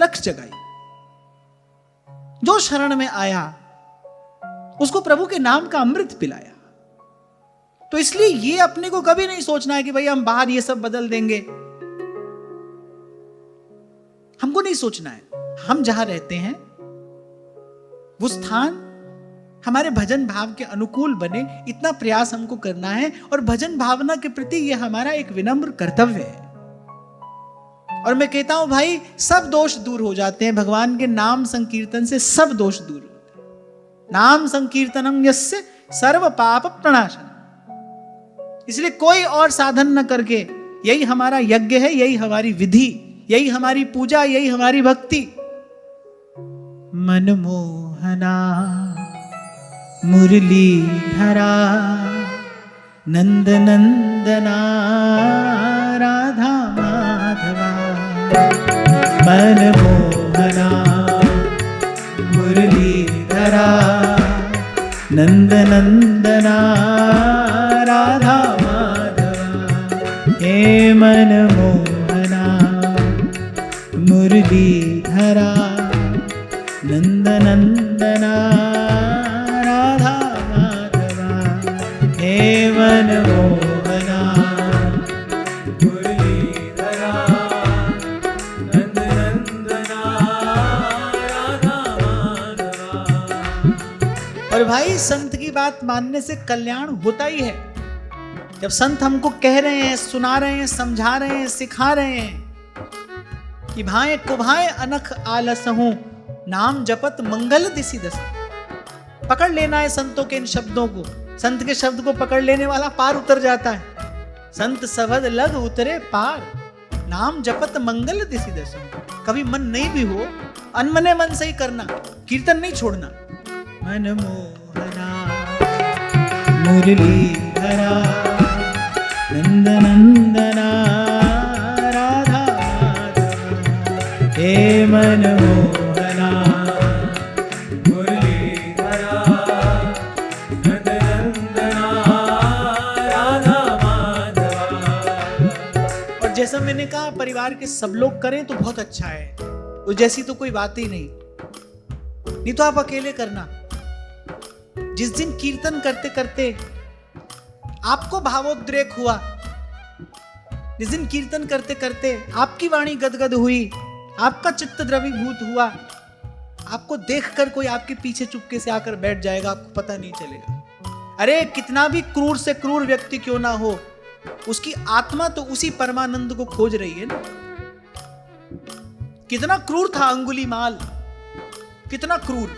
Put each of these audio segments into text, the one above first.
अलख जगाई। जो शरण में आया उसको प्रभु के नाम का अमृत पिलाया। तो इसलिए ये अपने को कभी नहीं सोचना है कि भाई हम बाहर ये सब बदल देंगे। हमको नहीं सोचना है। हम जहां रहते हैं वो स्थान हमारे भजन भाव के अनुकूल बने, इतना प्रयास हमको करना है। और भजन भावना के प्रति ये हमारा एक विनम्र कर्तव्य है। और मैं कहता हूं भाई, सब दोष दूर हो जाते हैं भगवान के नाम संकीर्तन से। सब दोष दूर होते हैं। नाम संकीर्तनम यस्य सर्व पाप प्रणाशन। इसलिए कोई और साधन न करके यही हमारा यज्ञ है, यही हमारी विधि, यही हमारी पूजा, यही हमारी भक्ति। मनमोहना मुरलीधरा नंद नंदना राधा माधवा। मनमोहना मुरलीधरा नंद नंदना राधा माधवा। हे मनमोहना मुरलीधरा नंद नंदना राधा माधवा। हे मनमोहना मुरलीधरा नंद नंदना राधा माधवा। और भाई, संत की बात मानने से कल्याण होता ही है। जब संत हमको कह रहे हैं, सुना रहे हैं, समझा रहे हैं, सिखा रहे हैं कि भाए कुभाए अनख आलस हूं, नाम जपत मंगल दिसी दस। पकड़ लेना है संतों के इन शब्दों को। संत के शब्द को पकड़ लेने वाला पार उतर जाता है। संत सवद लग उतरे पार, नाम जपत मंगल दिसी दस। कभी मन नहीं भी हो, अनमने मन से ही करना, कीर्तन नहीं छोड़ना। मनमोहना मुरलीधरा नंद नंदना राधा माधवा। हे मनमोहना मुरलीधरा नंद नंदना राधा माधवा। और जैसा मैंने कहा, परिवार के सब लोग करें तो बहुत अच्छा है। उस जैसी तो कोई बात ही नहीं तो आप अकेले करना। जिस दिन कीर्तन करते करते आपको भावोद्रेक हुआ, जिस दिन कीर्तन करते करते आपकी वाणी गदगद हुई, आपका चित्त द्रवीभूत हुआ, आपको देखकर कोई आपके पीछे चुपके से आकर बैठ जाएगा, आपको पता नहीं चलेगा। अरे कितना भी क्रूर से क्रूर व्यक्ति क्यों ना हो, उसकी आत्मा तो उसी परमानंद को खोज रही है ना। कितना क्रूर था अंगुलीमाल, कितना क्रूर।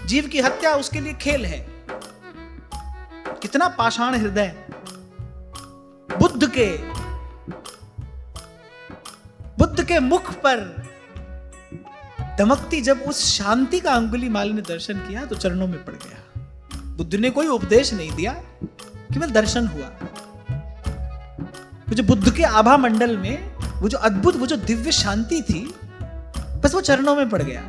जीव की हत्या उसके लिए खेल है। कितना पाषाण हृदय। बुद्ध के मुख पर दमकती जब उस शांति का अंगुलीमाल ने दर्शन किया तो चरणों में पड़ गया। बुद्ध ने कोई उपदेश नहीं दिया, केवल दर्शन हुआ। जो बुद्ध के आभा मंडल में वो जो अद्भुत, वो जो दिव्य शांति थी, बस वो चरणों में पड़ गया।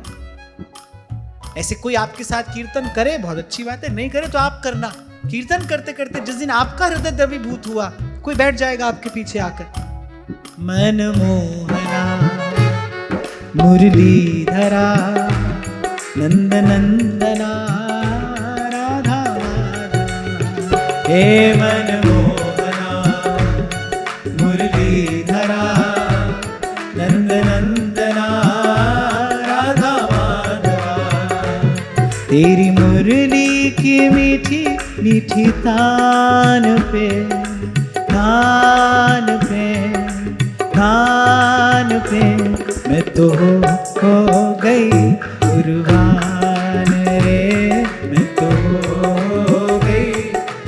ऐसे कोई आपके साथ कीर्तन करे, बहुत अच्छी बात है, नहीं करे तो आप करना। कीर्तन करते करते जिस दिन आपका हृदय द्रवीभूत हुआ, कोई बैठ जाएगा आपके पीछे आकर। मनमोहना मुरलीधरा नंद नंदना राधा माधवा। हे मनमोहना मुरलीधरा नंद नंदना राधा माधवा। तेरी मुरली की मीठी मीठी तान पे मैं तो हो गई कुर्बान रे, मैं तो हो गई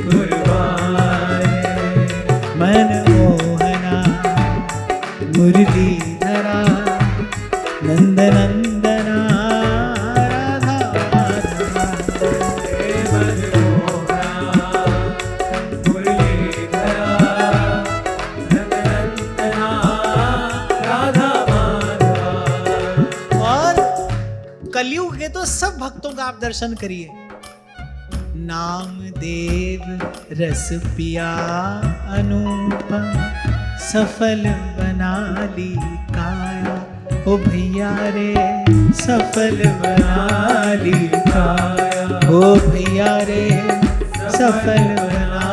कुर्बान। मनमोहना मुरलीधरा नंद नंदना राधा माधवा। कलयुग के तो सब भक्तों का आप दर्शन करिए। नाम देव रस पिया अनुपम सफल बन बना ली काया, ओ भैया रे सफल बना ली काया, ओ भैया रे सफल बना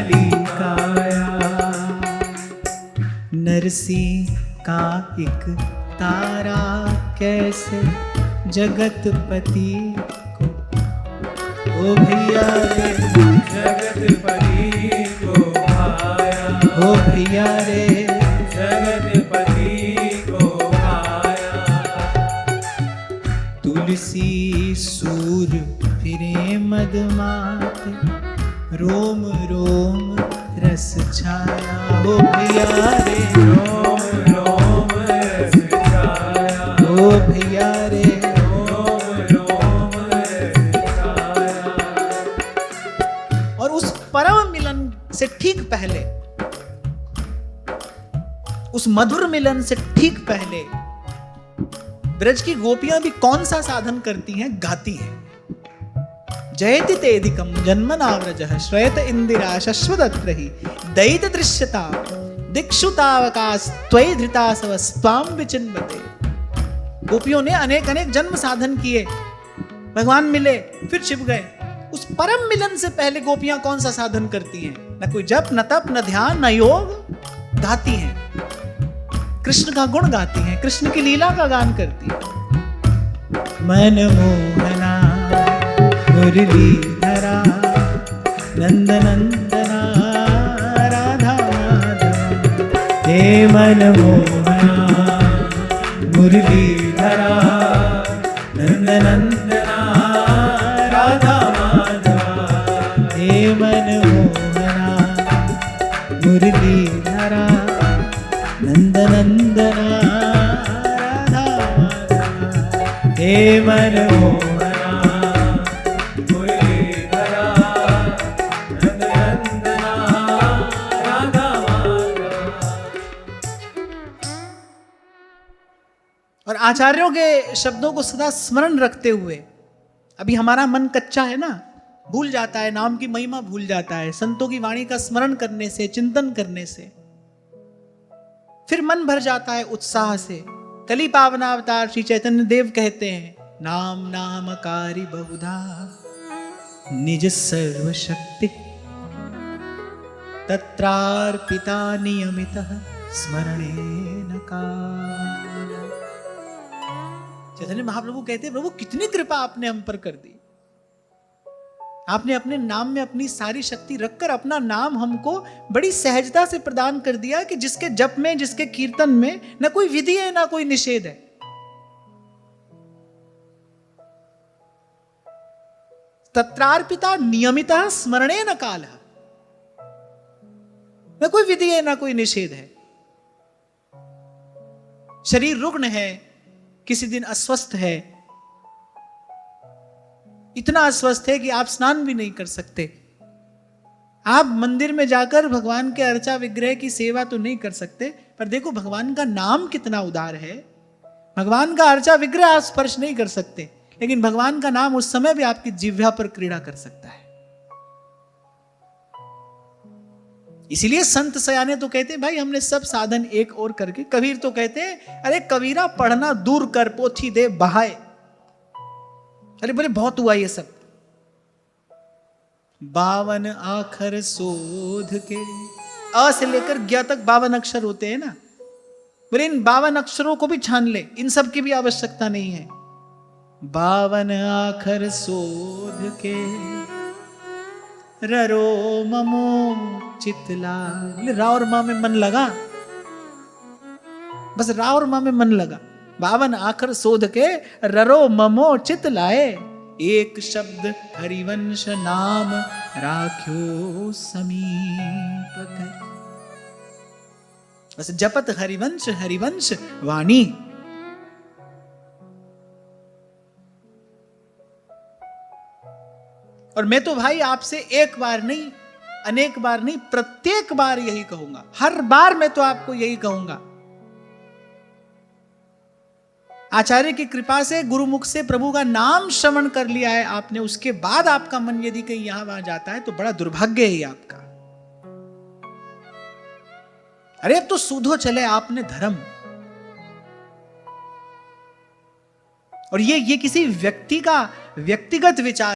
ली काया। नरसिंह का एक तारा कैसे जगतपति को, ओ भैया रे जगतपति को भाया, ओ भैया रे जगतपति को भाया। तुलसी सूर फिरे मदमाते, रोम रोम रस छाया, ओ भैया रे रोम रोम रस छाया, ओ भैया रे रोम रोम रस छाया। और उस परम मिलन से ठीक पहले, उस मधुर मिलन से ठीक पहले ब्रज की गोपियां भी कौन सा साधन करती हैं? गाती हैं। जयति तेधिकम जन्मनाव्रजः श्रयत इंदिरा शश्वदत्रहि दयित दृश्यता दिक्षुतावकाश त्वयि धृतासव स्वाम विचिन्वते। गोपियों ने अनेक अनेक जन्म साधन किए, भगवान मिले फिर छिप गए। उस परम मिलन से पहले गोपियां कौन सा साधन करती हैं? न कोई जप, न तप, न ध्यान, न योग, गाती हैं, कृष्ण का गुण गाती हैं, कृष्ण की लीला का गान करती हैं। मन मोहना मुरलीधरा नंद नंदना राधा माधवा, हे मन मोहना मुरलीधरा नंद नंदना राधा माधवा, हे मन मोहना मुरलीधरा नंद नंदना राधा माधवा, हे मन मोहना मुरलीधरा नंद नंदना राधा माधवा। और आचार्यों के शब्दों को सदा स्मरण रखते हुए, अभी हमारा मन कच्चा है ना, भूल जाता है, नाम की महिमा भूल जाता है। संतों की वाणी का स्मरण करने से, चिंतन करने से फिर मन भर जाता है उत्साह से। कली पावनावतार श्री चैतन्य देव कहते हैं, नाम नामकारी बहुधा निज सर्वशक्ति तत्रार्पिता नियमितः स्मरणेन काल। चैतन्य महाप्रभु कहते हैं, प्रभु कितनी कृपा आपने हम पर कर दी। आपने अपने नाम में अपनी सारी शक्ति रखकर अपना नाम हमको बड़ी सहजता से प्रदान कर दिया कि जिसके जप में, जिसके कीर्तन में न कोई विधि है ना कोई निषेध है। तत्रार्पिता नियमितः स्मरणेन कालः, न कोई विधि है ना कोई निषेध है। शरीर रुग्ण है, किसी दिन अस्वस्थ है, इतना अस्वस्थ है कि आप स्नान भी नहीं कर सकते। आप मंदिर में जाकर भगवान के अर्चा विग्रह की सेवा तो नहीं कर सकते, पर देखो भगवान का नाम कितना उदार है। भगवान का अर्चा विग्रह आप स्पर्श नहीं कर सकते, लेकिन भगवान का नाम उस समय भी आपकी जिह्वा पर क्रीड़ा कर सकता है। इसीलिए संत सयाने तो कहते हैं, भाई हमने सब साधन एक और करके। कबीर तो कहते हैं, अरे कबीरा पढ़ना दूर कर, पोथी दे बहाए। अरे बोले बहुत हुआ ये सब। 52 आखर शोध के, अ से लेकर ज्ञ तक 52 अक्षर होते हैं ना। बोले इन 52 अक्षरों को भी छान ले, इन सब की भी आवश्यकता नहीं है। 52 आखर शोध के ररो ममो चितला। रा और मां में मन लगा, बस रा और मां में मन लगा। 52 आखर शोध के ररो ममो चित लाए, एक शब्द हरिवंश नाम राख्यो समीप कर। बस जपत हरिवंश हरिवंश वाणी। और मैं तो भाई आपसे एक बार नहीं, अनेक बार नहीं, प्रत्येक बार यही कहूंगा। हर बार मैं तो आपको यही कहूंगा। आचार्य की कृपा से गुरुमुख से प्रभु का नाम श्रवण कर लिया है आपने, उसके बाद आपका मन यदि कहीं यहां वहां जाता है तो बड़ा दुर्भाग्य है आपका। अरे अब तो सूधो चले आपने धर्म। और ये किसी व्यक्ति का व्यक्तिगत विचार